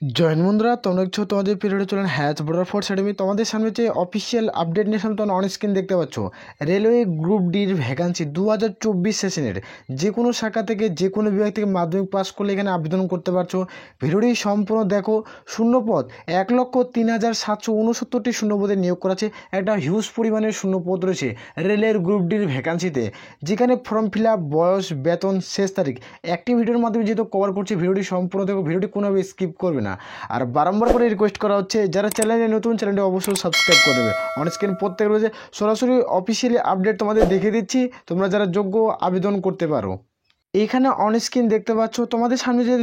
Join বন্ধুরা, তোমরা দেখছো তোমাদের পিরিয়ডে চলেন হ্যাচ বর্ডার ফোর্স একাডেমি। তোমাদের সামনে যে অফিসিয়াল আপডেট নিয়ে সামনে তোমরা অন স্ক্রিন দেখতে পাচ্ছ রেলওয়ে গ্রুপ ডির ভ্যাকান্সি 2024 সেশনের যে কোনো শাখা থেকে যে কোনো বিভাগ থেকে মাধ্যমিক পাস করলে এখানে আবেদন করতে পারছো। ভিডিওটি সম্পূর্ণ দেখো। শূন্যপদ 1,03,769টি শূন্যপদে নিয়োগ করা আছে। একটা হিউজ পরিমাণের শূন্যপদ রয়েছে রেলের গ্রুপ ডির ভ্যাকান্সিতে, যেখানে ফর্ম ফিল আপ, বয়স, বেতন, শেষ তারিখ একটি ভিডিওর মাধ্যমে যেহেতু কভার করছি, ভিডিওটি সম্পূর্ণ দেখো, ভিডিওটি কোনোভাবে স্কিপ করবে না। আর বারংবার করে রিকোয়েস্ট করা হচ্ছে যারা চ্যানেলে নতুন, চ্যানেলটি অবশ্যই সাবস্ক্রাইব করে দেবে। অন স্ক্রিন প্রত্যেক রোজে সরাসরি অফিসিয়ালি আপডেট তোমাদের দেখে দিচ্ছি, তোমরা যারা যোগ্য আবেদন করতে পারো। এইখানে অন স্ক্রিন দেখতে পাচ্ছ তোমাদের সামনে যে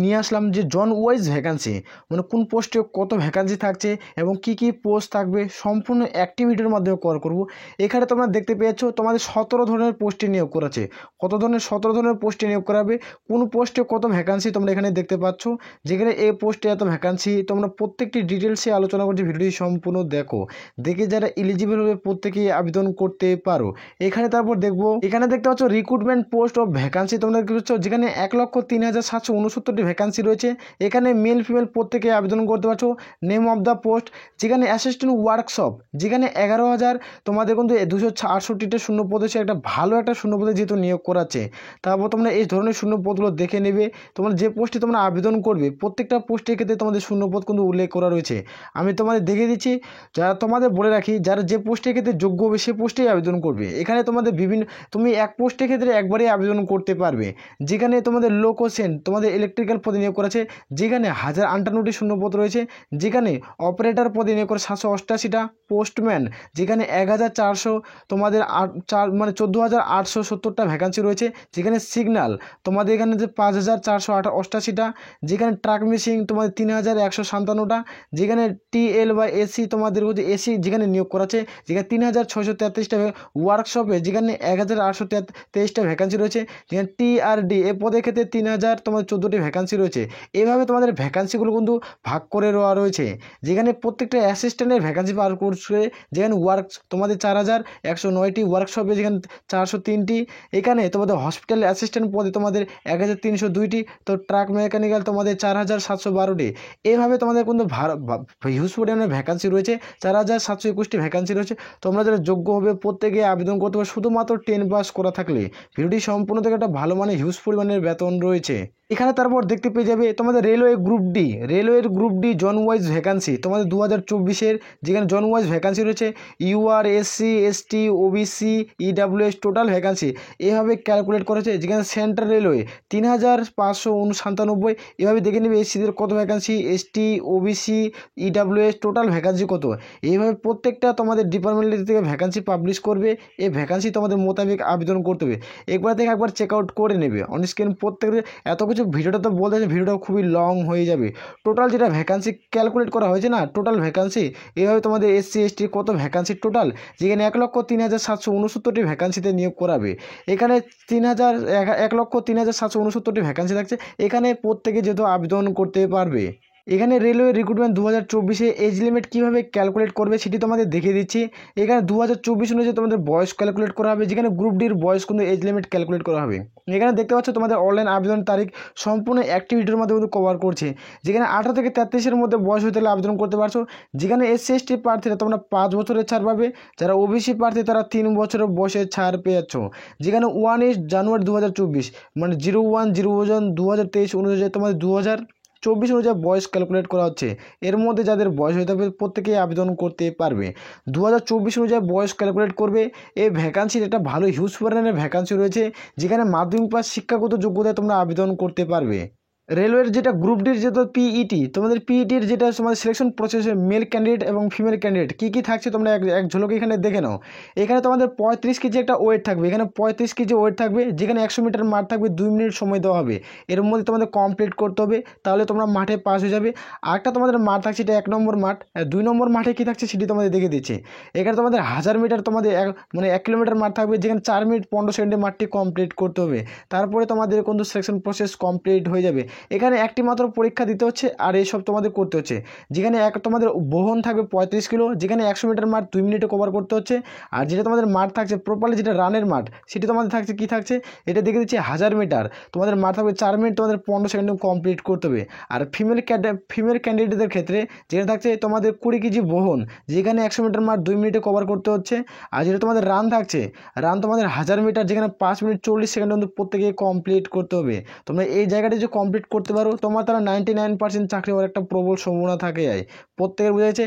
নিয়ে আসলাম যে জন ওয়াইজ ভ্যাকান্সি, মানে কোন পোস্টে কত ভ্যাকান্সি থাকছে এবং কি কি পোস্ট থাকবে সম্পূর্ণ অ্যাক্টিভিটির মাধ্যমে কভার করব। এখানে তোমরা দেখতে পেয়েছ তোমাদের 17 ধরনের পোস্টে নিয়োগ করেছে। কত ধরনের? 17 ধরনের পোস্টে নিয়োগ করাবে। কোন পোস্টে কত ভ্যাকান্সি তোমরা এখানে দেখতে পাচ্ছ, যেখানে এই পোস্টে এত ভ্যাকান্সি তোমরা প্রত্যেকটি ডিটেলসে আলোচনা করছি। ভিডিওটি সম্পূর্ণ দেখো, দেখে যারা এলিজিবল হবে প্রত্যেকেই আবেদন করতে পারো। এখানে তারপর দেখবো, এখানে দেখতে পাচ্ছ রিক্রুটমেন্ট পোস্ট অফ ভ্যাকান্সি তোমরা দেখতে পাচ্ছ, যেখানে 1,03,769টি ভ্যাকান্সি রয়েছে। এখানে মেল ফিমেল প্রত্যেকে আবেদন করতে পারছো। নেম অফ দ্য পোস্ট, যেখানে অ্যাসিস্ট্যান্ট ওয়ার্কশপ, যেখানে 11,000 তোমাদের কিন্তু 268টা শূন্যপদ হচ্ছে। একটা ভালো একটা শূন্যপদে যেহেতু নিয়োগ করাচ্ছে, তারপর তোমরা এই ধরনের শূন্যপদগুলো দেখে নেবে। তোমরা যে পোস্টে তোমরা আবেদন করবে প্রত্যেকটা পোস্টের ক্ষেত্রে তোমাদের শূন্যপদ কিন্তু উল্লেখ করা রয়েছে। আমি তোমাদের দেখে দিচ্ছি, যারা তোমাদের বলে রাখি, যারা যে পোস্টের ক্ষেত্রে যোগ্য হবে সে পোস্টেই আবেদন করবে। এখানে তোমাদের বিভিন্ন, তুমি এক পোস্টের ক্ষেত্রে একবারেই আবেদন করতে পারবে। যেখানে তোমাদের লোকোসেন তোমাদের ইলেকট্রিক্যাল পদে নিয়োগ করেছে, যেখানে 1058টি শূন্যপদ রয়েছে। যেখানে অপারেটর পদে নিয়োগ করে 788টা। পোস্টম্যান, যেখানে 1,400 তোমাদের 14,870টা ভ্যাকান্সি রয়েছে। যেখানে সিগন্যাল তোমাদের এখানে যে 5,488টা। যেখানে ট্রাক মেশিন তোমাদের 3,157টা। যেখানে টিএল বা এসি তোমাদের হচ্ছে এসি যেখানে নিয়োগ করা আছে, যেখানে 3,633টা। ওয়ার্কশপে যেখানে 1,823টা ভ্যাকান্সি রয়েছে। যেখানে টিআরডি এ পদের ক্ষেত্রে 3,000 তোমাদের 14টি ভ্যাকান্সি রয়েছে। এইভাবে তোমাদের ভ্যাকান্সিগুলো কিন্তু ভাগ করে দেওয়া রয়েছে, যেখানে প্রত্যেকটা অ্যাসিস্ট্যান্টের ভ্যাকান্সি পার করছে। যেখানে ওয়ার্ক তোমাদের 4,109টি, ওয়ার্কশপে যেখানে 403টি। এখানে তোমাদের হসপিটাল অ্যাসিস্ট্যান্ট পদে তোমাদের 1,302টি। তো ট্রাক মেকানিক্যাল তোমাদের 4,712টি। এইভাবে তোমাদের কিন্তু হিউজ পরিমাণে ভ্যাকান্সি রয়েছে। 4,721টি ভ্যাকান্সি রয়েছে। তোমরা যারা যোগ্য হবে প্রত্যেকে আবেদন করতে পারো, শুধুমাত্র 10 পাস করা থাকলে। ভিডিওটি সম্পূর্ণ থেকে একটা ভালো মানে হিউজ পরিমাণের বেতন রয়েছে। এখানে তারপর দেখতে পেয়ে যাবে তোমাদের railway group D zone wise vacancy তোমাদের 2024-এর, যেখানে জন ওয়াইজ ভ্যাকান্সি রয়েছে। UR, SC, ST, OBC, EWS total vacancy এভাবে ক্যালকুলেট করেছে। যেখানে সেন্ট্রাল রেলওয়ে 3,597। এভাবে দেখে নেবে এসসিদের কত vacancy, ST, OBC, EWS total vacancy কত। এইভাবে প্রত্যেকটা তোমাদের ডিপার্টমেন্টের থেকে ভ্যাকান্সি পাবলিশ করবে। এই ভ্যাকান্সি তোমাদের মোতাবেক আবেদন করতে হবে। একবার থেকে একবার চেক আউট করে নেবে অন স্ক্রিন প্রত্যেকের। এত কিছু ভিডিওটা তো বলতে আছে, ভিডিওটা খুবই লং হয়ে যাবে। টোটাল যেটা ভ্যাকান্সি ক্যালকুলেট করা হয়েছে না, টোটাল ভ্যাকান্সি এভাবে তোমাদের এসসি এসটি কত ভ্যাকান্সি টোটাল, যেখানে 1,03,769টি ভ্যাকান্সিতে নিয়োগ করাবে। এখানে 1,03,769টি ভ্যাকান্সি থাকছে। এখানে প্রত্যেকে যেহেতু আবেদন করতে পারবে। এখানে রেলওয়ে রিক্রুটমেন্ট 2024-এ এজ লিমিট কীভাবে ক্যালকুলেট করবে সেটি তোমাদের দেখিয়ে দিচ্ছি। এখানে 2024 অনুযায়ী তোমাদের বয়স ক্যালকুলেট করা হবে, যেখানে গ্রুপ ডির বয়স কিন্তু এজ লিমিট ক্যালকুলেট করা হবে। এখানে দেখতে পাচ্ছ তোমাদের অনলাইন আবেদন তারিখ সম্পূর্ণ অ্যাক্টিভিটির মধ্যে কিন্তু কভার করছে। যেখানে 18 থেকে 33-এর মধ্যে বয়স হতে হলে আবেদন করতে পারছো। যেখানে এসসি এসটি প্রার্থীরা তোমরা 5 বছরের ছাড় পাবে। যারা ওবিসি প্রার্থী তারা 3 বছরের বয়সের ছাড় পেয়ে যাচ্ছ। যেখানে 1 জানুয়ারি 2024, মানে 01/01/2023 অনুযায়ী তোমাদের 2024 অনুযায়ী বয়স ক্যালকুলেট করা হচ্ছে। এর মধ্যে যাদের বয়স হয়ে থাকবে প্রত্যেকেই আবেদন করতে পারবে। 2024 অনুযায়ী বয়স ক্যালকুলেট করবে। এই ভ্যাকান্সির একটা ভালো হিউজ পরিমাণের ভ্যাকান্সি রয়েছে, যেখানে মাধ্যমিক পাস শিক্ষাগত যোগ্যতায় তোমরা আবেদন করতে পারবে। রেলওয়ের যেটা গ্রুপ ডির যেটা পিইটি, তোমাদের পিইটির যেটা তোমাদের সিলেকশন প্রসেসে মেল ক্যান্ডিডেট এবং ফিমেল ক্যান্ডিডেট কী থাকছে তোমরা এক ঝলকে এখানে দেখে নাও। এখানে তোমাদের 35 কেজি একটা ওয়েট থাকবে। এখানে 35 কেজি ওয়েট থাকবে। যেখানে 100 মিটার মাঠ থাকবে, 2 মিনিট সময় দেওয়া হবে। এর মধ্যে তোমাদের কমপ্লিট করতে হবে, তাহলে তোমরা মাঠে পাস হয়ে যাবে। আরেকটা তোমাদের মাঠ থাকছে, এটা 1 নম্বর মাঠ। 2 নম্বর মাঠে কী থাকছে সেটি তোমাদের দেখে দিচ্ছি। এখানে তোমাদের 1000 মিটার তোমাদের 1 কিলোমিটার মাঠ থাকবে, যেখানে 4 মিনিট 15 সেকেন্ডে মাঠটি কমপ্লিট করতে হবে। তারপরে তোমাদের কিন্তু সিলেকশন প্রসেস কমপ্লিট হয়ে যাবে। এখানে একটি মাত্র পরীক্ষা দিতে হচ্ছে আর এইসব তোমাদের করতে হচ্ছে। যেখানে তোমাদের বহন থাকবে 35 কিলো, যেখানে 100 মিটার মাঠ 2 মিনিটে কভার করতে হচ্ছে। আর যেটা তোমাদের মাঠ থাকছে প্রপারলি যেটা রানের মাঠ সেটি তোমাদের থাকছে কি থাকছে এটা দেখে দিচ্ছি 1000 মিটার তোমাদের মাঠ থাকবে 4 মিনিট তোমাদের 15 সেকেন্ডে কমপ্লিট করতে হবে। আর ফিমেল ক্যান্ডিডেটদের ক্ষেত্রে যেটা থাকছে তোমাদের 20 কেজি বহন, যেখানে 100 মিটার মাঠ 2 মিনিটে কভার করতে হচ্ছে। আর যেটা তোমাদের রান থাকছে রান তোমাদের 1000 মিটার, যেখানে 5 মিনিট 40 সেকেন্ড কিন্তু প্রত্যেকে কমপ্লিট করতে হবে। তোমরা এই জায়গাটি যে কমপ্লিট করতে পারো তোমার তারা 99% চাকরি হওয়ার একটা প্রবল সম্ভাবনা থাকে যায়। প্রত্যেকের বোঝা যাচ্ছে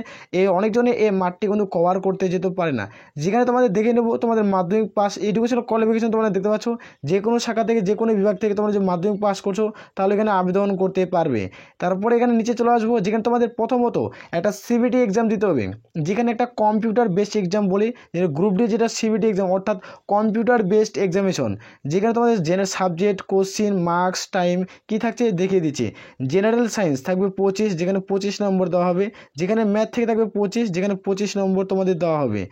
অনেকজনে এই মাঠটি কিন্তু কভার করতে যেতে পারে না। যেখানে তোমাদের দেখে নেব তোমাদের মাধ্যমিক পাস এডুকেশনাল কোয়ালিফিকেশন তোমরা দেখতে পাচ্ছ, যে কোনো শাখা থেকে যে কোনো বিভাগ থেকে তোমরা যে মাধ্যমিক পাস করছো তাহলে এখানে আবেদন করতে পারবে। তারপরে এখানে নিচে চলে আসবো, যেখানে তোমাদের প্রথমত একটা সিবিটি এক্সাম দিতে হবে, যেখানে একটা কম্পিউটার বেসড এক্সাম বলি, গ্রুপ ডি যেটা সিবিটি এক্সাম অর্থাৎ কম্পিউটার বেসড এক্সামিনেশন। যেখানে তোমাদের general subject question marks time কী থাকছে দেখিয়ে দিচ্ছি। জেনারেল সায়েন্স থাকবে 25, যেখানে 25 নম্বর দেওয়া হবে। যেখানে ম্যাথ থেকে থাকবে 25, যেখানে 25 নম্বর তোমাদের দেওয়া হবে।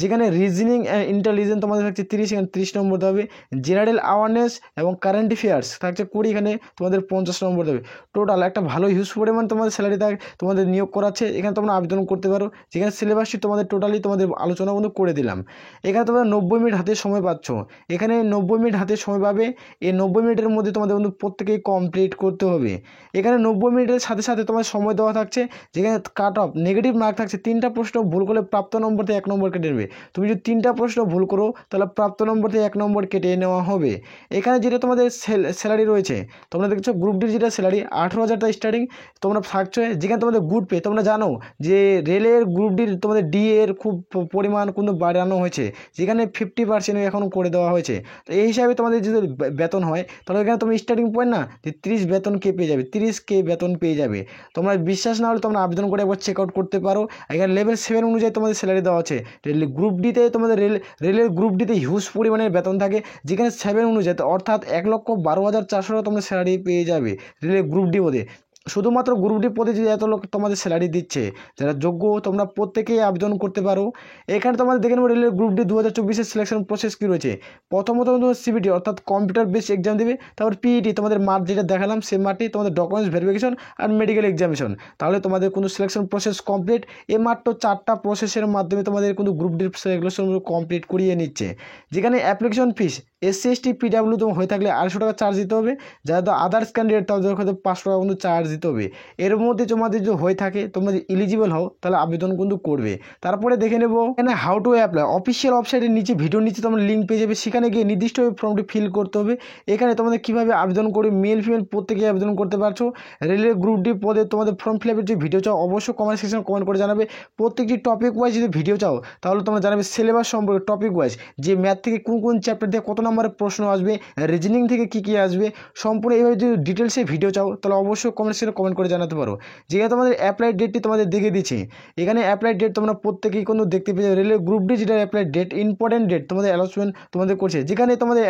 যেখানে রিজনিং অ্যান্ড ইন্টেলিজেন্স তোমাদের থাকছে 30, এখানে 30 নম্বর দেওয়া হবে। জেনারেল অ্যাওয়ারনেস এবং কারেন্ট অ্যাফেয়ার্স থাকছে 20, এখানে তোমাদের 50 নম্বর দেবে। টোটাল একটা ভালো হিউজ পরিমাণ তোমাদের স্যালারি তোমাদের নিয়োগ করাচ্ছে। এখানে তোমরা আবেদন করতে পারো। যেখানে সিলেবাসটি তোমাদের টোটালি তোমাদের আলোচনা কিন্তু করে দিলাম। এখানে তোমরা 90 মিনিট হাতে সময় পাচ্ছ। এখানে 90 মিনিট হাতে সময় পাবে। এই 90 মিনিটের মধ্যে তোমাদের কিন্তু প্রত্যেকেই কমপ্লিট করতে হবে। এখানে 90 মিনিটের সাথে সাথে তোমার সময় দেওয়া থাকছে। যেখানে কাট অফ নেগেটিভ মার্ক থাকছে 3টা প্রশ্ন ভুল করলে প্রাপ্ত নম্বর থেকে 1 নম্বর কেটে নেবে। তুমি যদি 3টা প্রশ্ন ভুল করো তাহলে প্রাপ্ত নম্বর থেকে 1 নম্বর কেটে নেওয়া হবে। এখানে যেটা তোমাদের স্যালারি রয়েছে তোমরা দেখছো গ্রুপ ডির যেটা স্যালারি 18,000 টাকা স্টার্টিং তোমরা থাকছো। যেখানে তোমাদের গুড পে তোমরা জানো যে রেলের গ্রুপ ডির তোমাদের ডি এর খুব পরিমাণ কিন্তু বাড়ানো হয়েছে, যেখানে 50% এখন করে দেওয়া হয়েছে। তো এই হিসাবে তোমাদের যদি বেতন হয় তাহলে এখানে তুমি স্টার্টিং পয়েন্ট না যে 30 বেতন কে পেয়ে যাবে, 30K বেতন পেয়ে যাবে। তোমরা বিশ্বাস না হলে তোমরা আবেদন করে একবার চেক আউট করতে পারো। এখানে লেভেল 7 অনুযায়ী তোমাদের স্যালারি দেওয়া আছে। গ্রুপ ডিতে তোমাদের রেলের গ্রুপ ডিতে হিউজ পরিমাণের বেতন থাকে, যেখানে 7 অনুযায়ী অর্থাৎ 1,12,400 টাকা তোমরা স্যালারি পেয়ে যাবে রেলের গ্রুপ ডি পদে। শুধুমাত্র গ্রুপ ডি পদে যে এত লোক তোমাদের স্যালারি দিচ্ছে, যারা যোগ্য তোমরা প্রত্যেকেই আবেদন করতে পারো। এখানে তোমাদের দেখে নেবো রেলের গ্রুপ ডি 2024-এর সিলেকশন প্রসেস কী রয়েছে। প্রথমত তোমাদের সিবিটি অর্থাৎ কম্পিউটার বেসড এক্সাম দেবে, তারপর পিইটি তোমাদের মাঠ যেটা দেখালাম সেই মাঠে তোমাদের ডকুমেন্টস ভেরিফিকেশন আর মেডিকেল এক্সামিনেশন, তাহলে তোমাদের কিন্তু সিলেকশন প্রসেস কমপ্লিট। এই মাত্র 4টা প্রসেসের মাধ্যমে তোমাদের কিন্তু গ্রুপ ডির সিলেকশন কমপ্লিট করিয়ে নিচ্ছে। যেখানে application fees SC ST PW তো হয়ে থাকলে 250 টাকা চার্জ দিতে হবে, যারা তো আদার্স ক্যান্ডিডেট তাদের হয়তো 500 টাকা কিন্তু চার্জ দিতে হবে। এর মধ্যে তোমাদের যদি হয়ে থাকে তোমরা যদি এলিজিবল হও তাহলে আবেদন কিন্তু করবে। তারপরে দেখে নেব এখানে হাউ টু অ্যাপ্লাই অফিসিয়াল ওয়েবসাইটের নিচে ভিডিওর নিচে তোমরা লিঙ্ক পেয়ে যাবে, সেখানে গিয়ে নির্দিষ্টভাবে ফর্মটি ফিল করতে হবে। এখানে তোমাদের কীভাবে আবেদন করবে মেল ফিমেল প্রত্যেকেই আবেদন করতে পারছো। রেলের গ্রুপ ডি পদে তোমাদের ফর্ম ফিল আপের যে ভিডিও চাও অবশ্যই কমেন্ট সেকশনে কমেন্ট করে জানাবে। প্রত্যেকটি টপিক ওয়াইজ যদি ভিডিও চাও তাহলে তোমরা জানাবে সিলেবাস সম্পর্কে টপিক ওয়াইজ, যে ম্যাথ থেকে কোন কোন চ্যাপ্টার থেকে কত নম্বরের প্রশ্ন আসবে, রিজনিং থেকে কী কী আসবে, সম্পূর্ণ এইভাবে যদি ডিটেলসে ভিডিও চাও তাহলে অবশ্যই কমেন্ট সেকশনে কমেন্ট করে জানাতে পারো। যেখানে তোমাদের অ্যাপ্লাই ডেটটি তোমাদের দেখে দিচ্ছি। এখানে অ্যাপ্লাই ডেট তোমরা প্রত্যেকেই কিন্তু দেখতে পেয়ে যাবে। রেলের গ্রুপ ডি যেটা অ্যাপ্লাই ডেট ইম্পর্টেন্ট ডেট তোমাদের অ্যানাউন্সমেন্ট তোমাদের করছে, যেখানে তোমাদের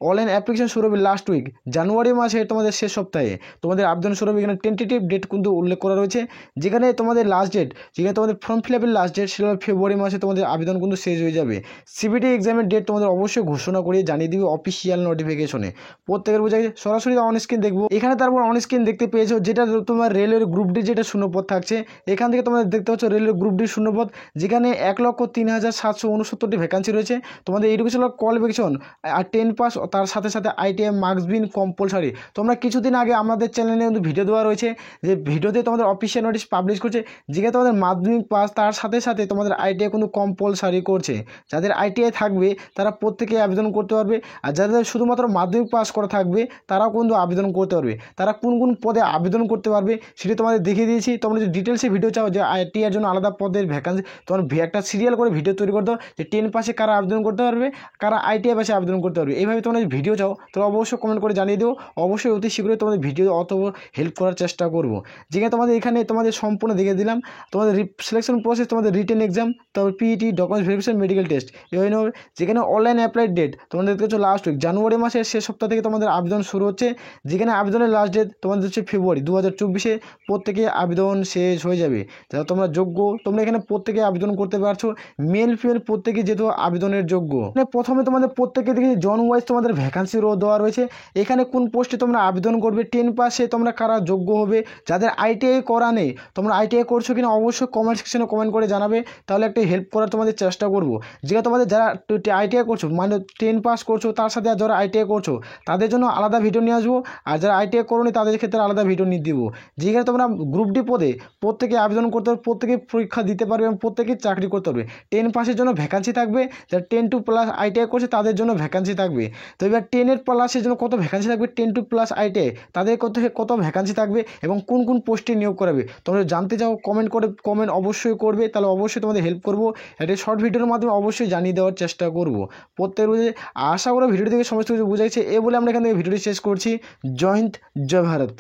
অনলাইন অ্যাপ্লিকেশন শুরু হবে লাস্ট উইক জানুয়ারি মাসে তোমাদের শেষ সপ্তাহে তোমাদের আবেদন শুরু হবে। এখানে টেন্টেটিভ ডেট কিন্তু উল্লেখ করা রয়েছে। যেখানে তোমাদের লাস্ট ডেট যেখানে তোমাদের ফর্ম ফিল আপের লাস্ট ডেট সেটা ফেব্রুয়ারি মাসে তোমাদের আবেদন কিন্তু শেষ হয়ে যাবে। সিবিটি এক্সামের ডেট তোমাদের অবশ্যই ঘোষণা করে জানিয়ে দিবে অফিসিয়াল নোটিফিকেশনে। প্রত্যেকের বোঝাই সরাসরি অন স্ক্রিন দেখবো। এখানে তারপর অন স্ক্রিন দেখতে পেয়েছো যেটা তোমার রেলের গ্রুপ ডি যেটা শূন্যপদ থাকছে। এখান থেকে তোমরা দেখতে পাচ্ছ রেলের গ্রুপ ডি শূন্যপদ, যেখানে 1,03,769টি ভ্যাকান্সি রয়েছে। তোমাদের এডুকেশনাল কোয়ালিফিকেশন আর 10 পাস, তার সাথে সাথে ITI মার্কস বিন কম্পালসারি। তোমরা কিছুদিন আগে আমাদের চ্যানেলে কিন্তু ভিডিও দেওয়া রয়েছে, যে ভিডিওতে তোমাদের অফিসিয়াল নোটিশ পাবলিশ করছে, যেখানে তোমাদের মাধ্যমিক পাস তার সাথে সাথে তোমাদের ITI কিন্তু কম্পালসারি করছে। যাদের ITI থাকবে তারা প্রত্যেকেই আবেদন করতে পারবে, আর যাদের শুধুমাত্র মাধ্যমিক পাস করা থাকবে তারাও কিন্তু আবেদন করতে পারবে। তারা কোন কোন পদে আবেদন করতে পারবে সেটি তোমাদের দেখিয়ে দিয়েছি। তোমরা যদি ডিটেলসে ভিডিও চাও যে ITI এর জন্য আলাদা পদের ভ্যাকান্সি, তোমার একটা সিরিয়াল করে ভিডিও তৈরি করতে হবে যে 10 পাসে কারা আবেদন করতে পারবে, কারা ITI পাসে আবেদন করতে পারবে। এইভাবে তোমরা যদি ভিডিও চাও তাহলে অবশ্যই কমেন্ট করে জানিয়ে দিও। অবশ্যই অতি শীঘ্রই তোমাদের ভিডিও অত হেল্প করার চেষ্টা করব। যেখানে তোমাদের এখানে তোমাদের সম্পূর্ণ দেখিয়ে দিলাম তোমাদের সিলেকশন প্রসেস, তোমাদের রিটেন এক্সাম, তারপর PET documents verification medical test এভাবে নেবে। যেখানে অনলাইন অ্যাপ্লাই ডেট তোমাদের হচ্ছে লাস্ট উইক, জানুয়ারি মাসের শেষ সপ্তাহ থেকে তোমাদের আবেদন শুরু হচ্ছে, যেখানে আবেদনের লাস্ট ডেট তোমাদের হচ্ছে ফেব্রুয়ারি 2024। প্রত্যেকে আবেদন শেষ হয়ে যাবে। যারা তোমরা যোগ্য, তোমরা এখানে প্রত্যেকে আবেদন করতে পারছো, মেল ফিমেল প্রত্যেকে যেহেতু আবেদনের যোগ্য। প্রথমে তোমাদের প্রত্যেকে দেখি জন ওয়াইজ তোমাদের ভ্যাকান্সি রো দেওয়া রয়েছে। এখানে কোন পোস্টে তোমরা আবেদন করবে, 10 পাসে তোমরা কারা যোগ্য হবে, যাদের আইটিআই করা নেই, তোমরা আইটিআই করছো কিনা অবশ্যই কমেন্ট সেকশনে কমেন্ট করে জানাবে, তাহলে একটা হেল্প করার তোমাদের চেষ্টা করবো। যেটা তোমাদের যারা আইটিআই করছো, মানে 10 পাস করছো, তার সাথে আর যারা আইটিআই করছো তাদের জন্য আলাদা ভিডিও নিয়ে আসবো, আর যারা আইটিআই করোনি তাদের ক্ষেত্রে আলাদা ভিডিও নিয়ে দিব। যেখানে তোমরা গ্রুপ ডি পদে প্রত্যেকে আবেদন করতে হবে, প্রত্যেকে পরীক্ষা দিতে পারবে এবং প্রত্যেকে চাকরি করতে হবে। 10 পাসের জন্য ভ্যাকান্সি থাকবে, যারা 10 টু প্লাস আইটিআই করছে তাদের জন্য ভ্যাকান্সি থাকবে। তো এবার 10 প্লাসের জন্য কত ভ্যাকান্সি থাকবে, 10 টু প্লাস আইটিআই তাদের কত ভ্যাকান্সি থাকবে এবং কোন কোন পোস্টে নিয়োগ করাবে, তোমরা জানতে চাও কমেন্ট অবশ্যই করবে, তাহলে অবশ্যই তোমাদের হেল্প করবো। একটা শর্ট ভিডিওর মাধ্যমে অবশ্যই জানিয়ে দেওয়ার চেষ্টা করবো প্রত্যেক রোজে। আশা করি ভিডিও থেকে সমস্ত কিছু বুঝাইছে। এ বলে আমরা এখান থেকে ভিডিওটি শেষ করছি। জয় হিন্দ, জয় ভারত।